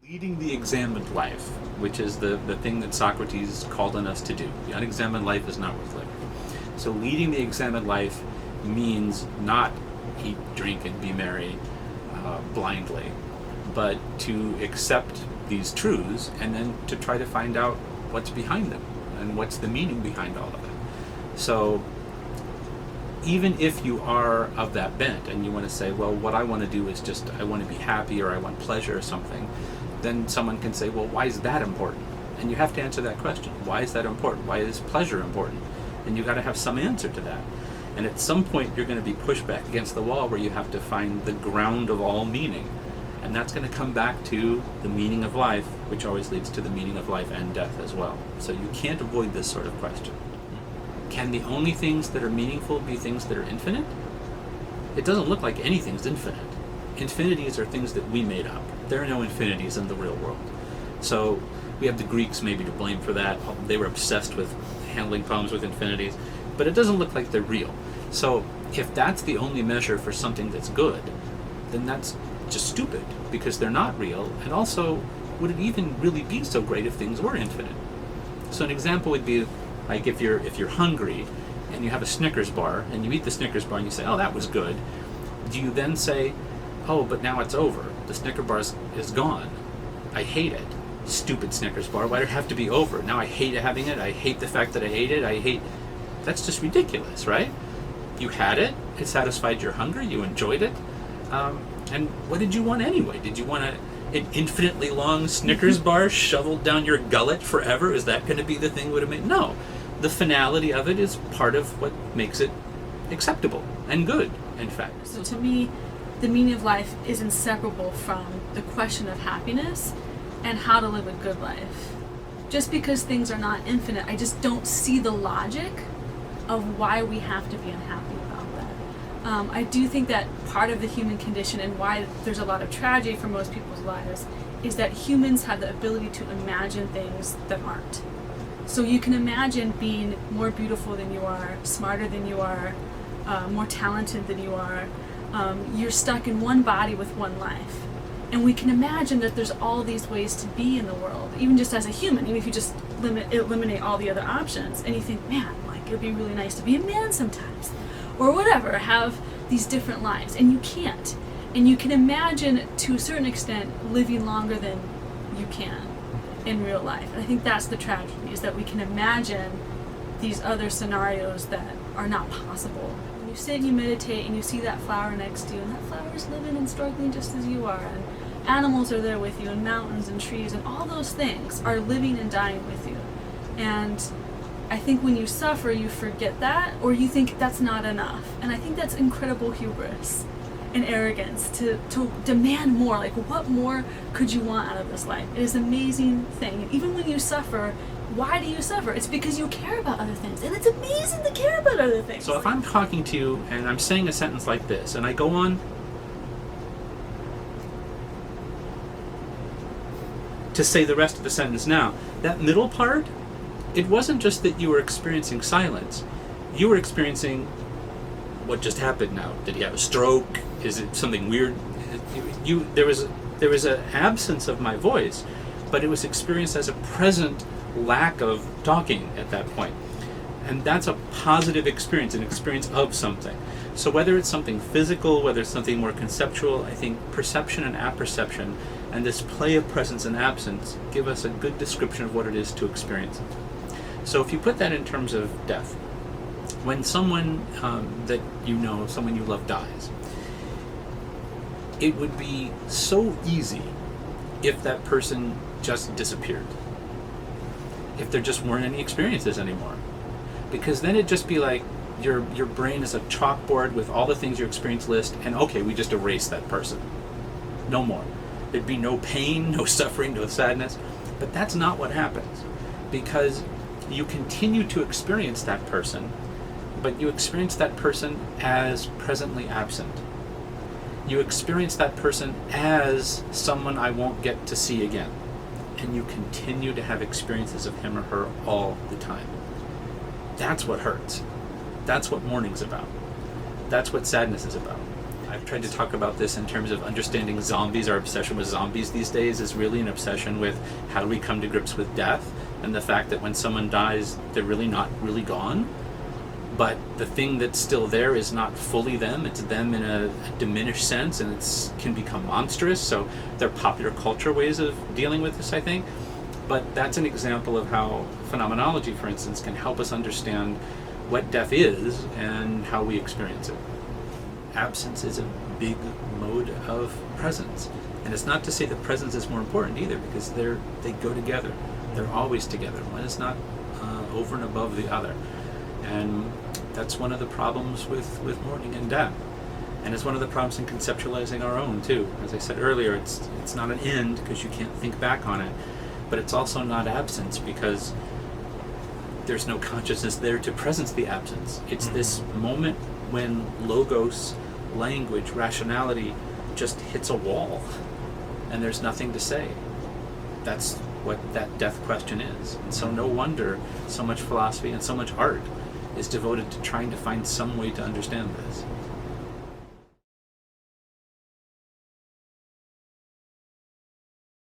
Leading the examined life, which is the thing that Socrates called on us to do. The unexamined life is not worth living. So leading the examined life means not eat, drink, and be merry blindly, but to accept these truths and then to try to find out what's behind them and what's the meaning behind all of it. So even if you are of that bent and you want to say, well, what I want to do is just, I want to be happy or I want pleasure or something, then someone can say, well, why is that important? And you have to answer that question. Why is that important? Why is pleasure important? And you've got to have some answer to that. And at some point, you're going to be pushed back against the wall where you have to find the ground of all meaning. And that's going to come back to the meaning of life, which always leads to the meaning of life and death as well. So you can't avoid this sort of question. Can the only things that are meaningful be things that are infinite? It doesn't look like anything's infinite. Infinities are things that we made up. There are no infinities in the real world. So we have the Greeks maybe to blame for that. They were obsessed with handling problems with infinities, but it doesn't look like they're real. So if that's the only measure for something that's good, then that's just stupid because they're not real. And also, would it even really be so great if things were infinite? So an example would be like if you're hungry and you have a Snickers bar and you eat the Snickers bar and you say, oh, that was good. Do you then say, oh, but now it's over. The Snickers bar is gone. I hate it. Stupid Snickers bar. Why did it have to be over? Now I hate having it. I hate the fact that I ate it. That's just ridiculous, right? You had it. It satisfied your hunger. You enjoyed it. And what did you want anyway? Did you want an infinitely long Snickers bar shoveled down your gullet forever? Is that going to be the thing that would have made? No. The finality of it is part of what makes it acceptable and good, in fact. So to me, the meaning of life is inseparable from the question of happiness and how to live a good life. Just because things are not infinite, I just don't see the logic of why we have to be unhappy about that. I do think that part of the human condition and why there's a lot of tragedy for most people's lives is that humans have the ability to imagine things that aren't. So you can imagine being more beautiful than you are, smarter than you are, more talented than you are. You're stuck in one body with one life. And we can imagine that there's all these ways to be in the world, even just as a human, even if you just eliminate all the other options. And you think, man, like it would be really nice to be a man sometimes. Or whatever, have these different lives. And you can't. And you can imagine, to a certain extent, living longer than you can in real life. And I think that's the tragedy, is that we can imagine these other scenarios that are not possible. When you sit and you meditate and you see that flower next to you, and that flower is living and struggling just as you are, and animals are there with you, and mountains and trees, and all those things are living and dying with you. And I think when you suffer, you forget that, or you think that's not enough. And I think that's incredible hubris and arrogance to demand more. Like, what more could you want out of this life? It is an amazing thing. And even when you suffer, why do you suffer? It's because you care about other things. And it's amazing to care about other things. So if I'm talking to you and I'm saying a sentence like this, and I go on to say the rest of the sentence now, that middle part, it wasn't just that you were experiencing silence. You were experiencing what just happened now. Did he have a stroke? Is it something weird? There was an absence of my voice, but it was experienced as a present lack of talking at that point. And that's a positive experience, an experience of something. So whether it's something physical, whether it's something more conceptual, I think perception and apperception and this play of presence and absence give us a good description of what it is to experience it. So if you put that in terms of death, when someone that you know, someone you love dies, it would be so easy if that person just disappeared. If there just weren't any experiences anymore. Because then it'd just be like your brain is a chalkboard with all the things you experience list, and okay, we just erase that person. No more. There'd be no pain, no suffering, no sadness. But that's not what happens. Because you continue to experience that person, but you experience that person as presently absent. You experience that person as someone I won't get to see again. And you continue to have experiences of him or her all the time. That's what hurts. That's what mourning's about. That's what sadness is about. I've tried to talk about this in terms of understanding zombies. Our obsession with zombies these days is really an obsession with how do we come to grips with death and the fact that when someone dies, they're really not really gone. But the thing that's still there is not fully them. It's them in a diminished sense, and it can become monstrous. So there are popular culture ways of dealing with this, I think. But that's an example of how phenomenology, for instance, can help us understand what death is and how we experience it. Absence is a big mode of presence. And it's not to say that presence is more important either, because they go together. They're always together. One is not over and above the other. And that's one of the problems with mourning and death. And it's one of the problems in conceptualizing our own too. As I said earlier, it's not an end because you can't think back on it. But it's also not absence because there's no consciousness there to presence the absence. It's this moment when logos, language, rationality just hits a wall and there's nothing to say. That's what that death question is. And so no wonder so much philosophy and so much art is devoted to trying to find some way to understand this.